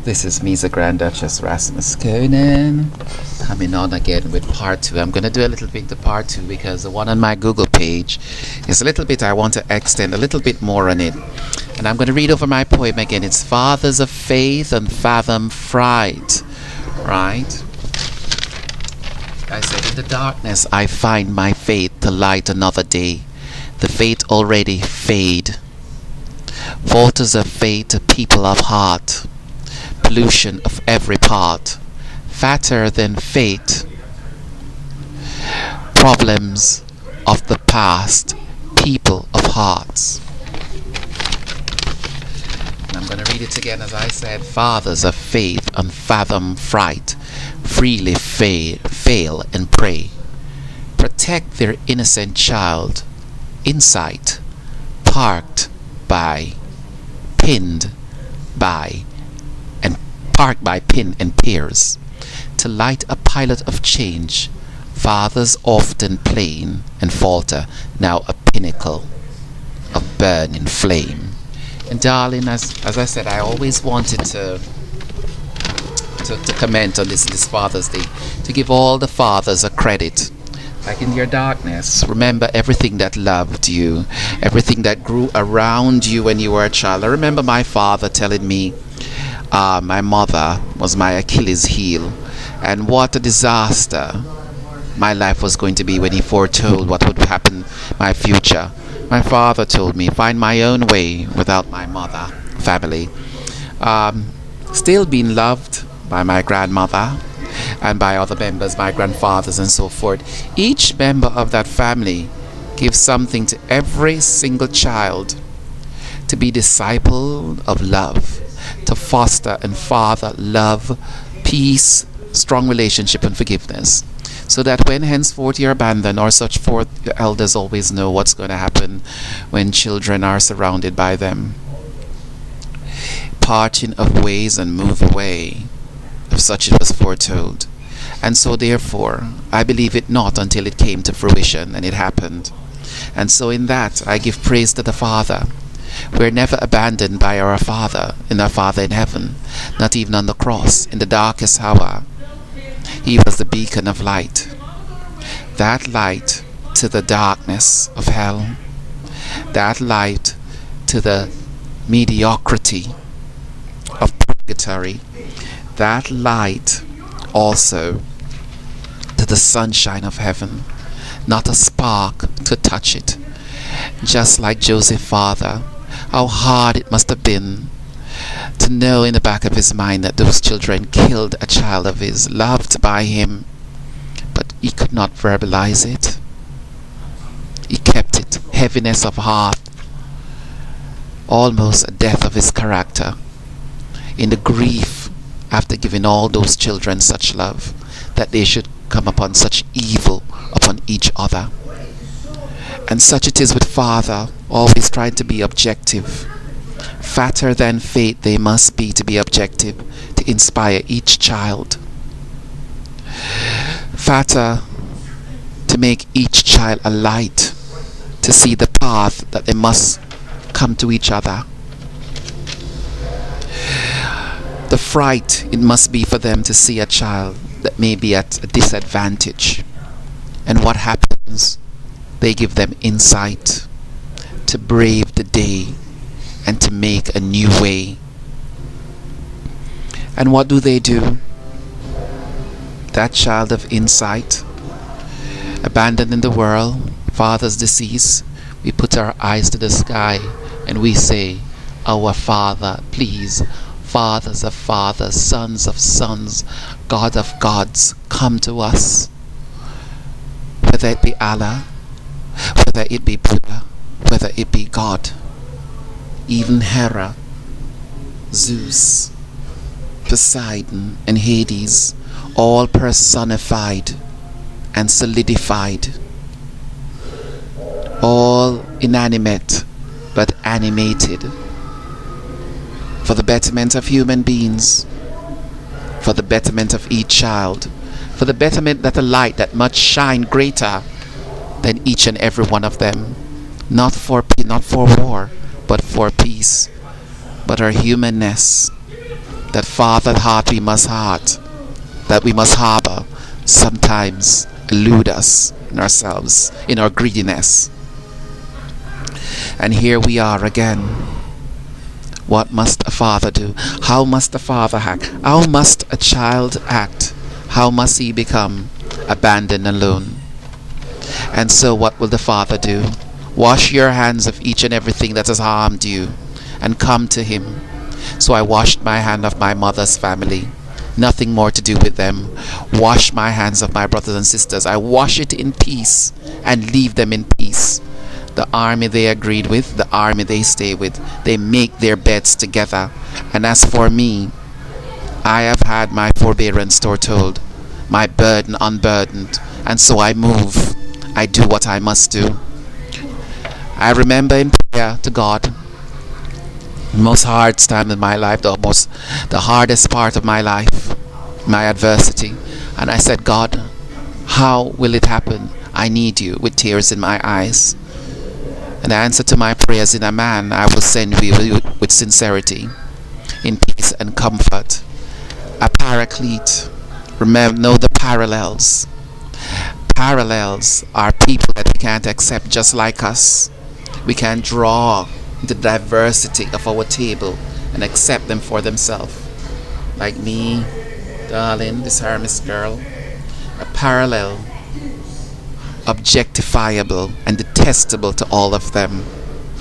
This is me, the Grand Duchess Rasmus Koenen, coming on again with part 2. I'm going to do a little bit of part 2 because the one on my Google page is a little bit, I want to extend a little bit more on it. And I'm going to read over my poem again. It's Fathers of Faith and Fathom Fright, right? I said, in the darkness I find my faith to light another day. The faith already fade. Voters of faith, people of heart. Pollution of every part, fatter than fate. Problems of the past, people of hearts. And I'm going to read it again as I said. Fathers of faith unfathom fright, freely fail and pray. Protect their innocent child, insight, parked by, pinned by, parked by pin and piers, to light a pilot of change. Fathers often plain and falter, now a pinnacle of burning flame. And darling, as I said, I always wanted to comment on this Father's Day, to give all the fathers a credit. Like in your darkness, remember everything that loved you, everything that grew around you when you were a child. I remember my father telling me, my mother was my Achilles heel, and what a disaster my life was going to be when he foretold what would happen my future. My father told me, find my own way without my mother, family. Still being loved by my grandmother and by other members, my grandfathers and so forth. Each member of that family gives something to every single child to be disciple of love, to foster and father love, peace, strong relationship and forgiveness, so that when henceforth you're abandoned or such forth, your elders always know what's going to happen when children are surrounded by them. Parting of ways and move away, of such it was foretold. And so therefore I believe it not until it came to fruition, and it happened. And so in that I give praise to the Father. We're never abandoned by our Father in heaven, not even on the cross, in the darkest hour. He was the beacon of light, that light to the darkness of hell, that light to the mediocrity of purgatory, that light also to the sunshine of heaven, not a spark to touch it. Just like Joseph's father, how hard it must have been to know in the back of his mind that those children killed a child of his, loved by him, but he could not verbalize it. He kept it, heaviness of heart, almost a death of his character, in the grief after giving all those children such love, that they should come upon such evil upon each other. And such it is with Father, always trying to be objective. Fatter than fate they must be to be objective, to inspire each child. Fatter to make each child a light, to see the path that they must come to each other. The fright it must be for them to see a child that may be at a disadvantage. And what happens? They give them insight to brave the day and to make a new way. And what do? That child of insight, abandoned in the world, father's decease, we put our eyes to the sky and we say, our Father, please, fathers of fathers, sons of sons, God of gods, come to us. Whether it be Allah, whether it be Buddha, whether it be God, even Hera, Zeus, Poseidon and Hades, all personified and solidified, all inanimate but animated, for the betterment of human beings, for the betterment of each child, for the betterment that a light that must shine greater than each and every one of them, not for war, but for peace, but our humanness, that father heart that we must harbor sometimes elude us in ourselves, in our greediness. And here we are again. What must a father do? How must a father act? How must a child act? How must he become abandoned alone? And so what will the father do? Wash your hands of each and everything that has harmed you and come to him. So I washed my hand of my mother's family. Nothing more to do with them. Wash my hands of my brothers and sisters. I wash it in peace and leave them in peace. The army they agreed with, the army they stay with, they make their beds together. And as for me, I have had my forbearance told, my burden unburdened, and so I move. I do what I must do. I remember in prayer to God, the most hard time in my life, the hardest part of my life, my adversity. And I said, God, how will it happen? I need you, with tears in my eyes. And the answer to my prayers, in a man I will send you with sincerity, in peace and comfort. A paraclete. Remember, know the parallels. Parallels are people that we can't accept just like us. We can draw the diversity of our table and accept them for themselves. Like me, darling, this Hermes girl. A parallel, objectifiable and detestable to all of them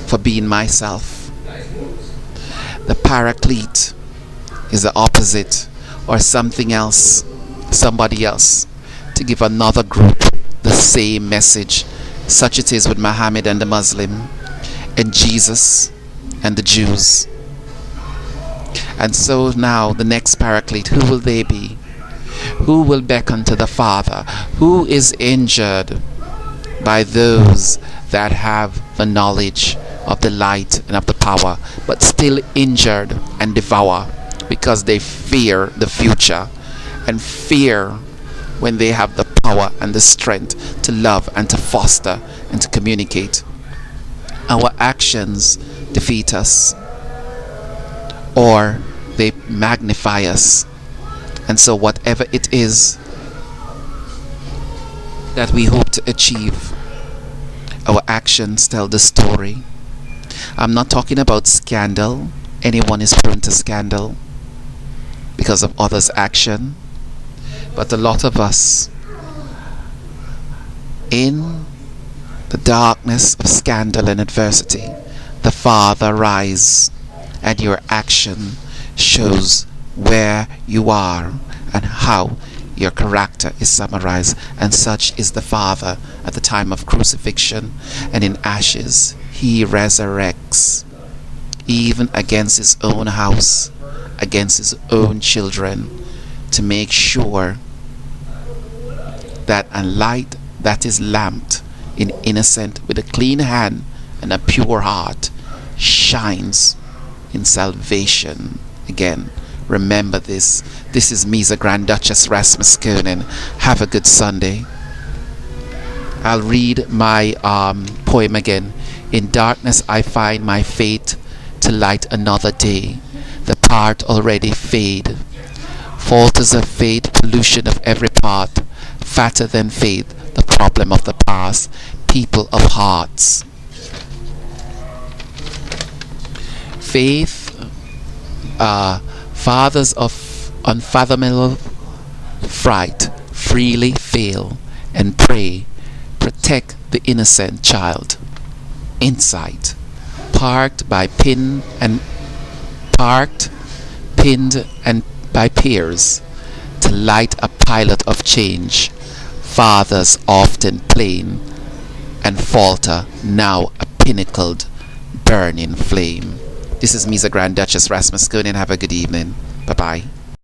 for being myself. The paraclete is the opposite, or something else, somebody else, to give another group the same message. Such it is with Muhammad and the Muslim, and Jesus and the Jews. And so now the next paraclete, who will they be? Who will beckon to the Father? Who is injured by those that have the knowledge of the light and of the power, but still injured and devour because they fear the future and fear when they have the power and the strength to love and to foster and to communicate. Our actions defeat us, or they magnify us. And so whatever it is that we hope to achieve, our actions tell the story. I'm not talking about scandal. Anyone is prone to scandal because of others' action. But a lot of us, in the darkness of scandal and adversity, the Father rise, and your action shows where you are and how your character is summarized. And such is the Father at the time of crucifixion, and in ashes he resurrects, even against his own house, against his own children, to make sure that a light that is lamped in innocent with a clean hand and a pure heart shines in salvation. Again, remember this. This is Misa Grand Duchess Rasmus Koenen. Have a good Sunday. I'll read my poem again. In darkness I find my fate to light another day. The part already fade. Falters of fate, pollution of every part. Fatter than faith, the problem of the past. People of hearts. Faith, fathers of unfathomable fright, freely fail and pray. Protect the innocent child. Insight, pinned and by peers, to light a pilot of change. Fathers often plain and falter, now a pinnacled burning flame. This is Misa Grand Duchess Rasmus Koenen. Have a good evening. Bye bye.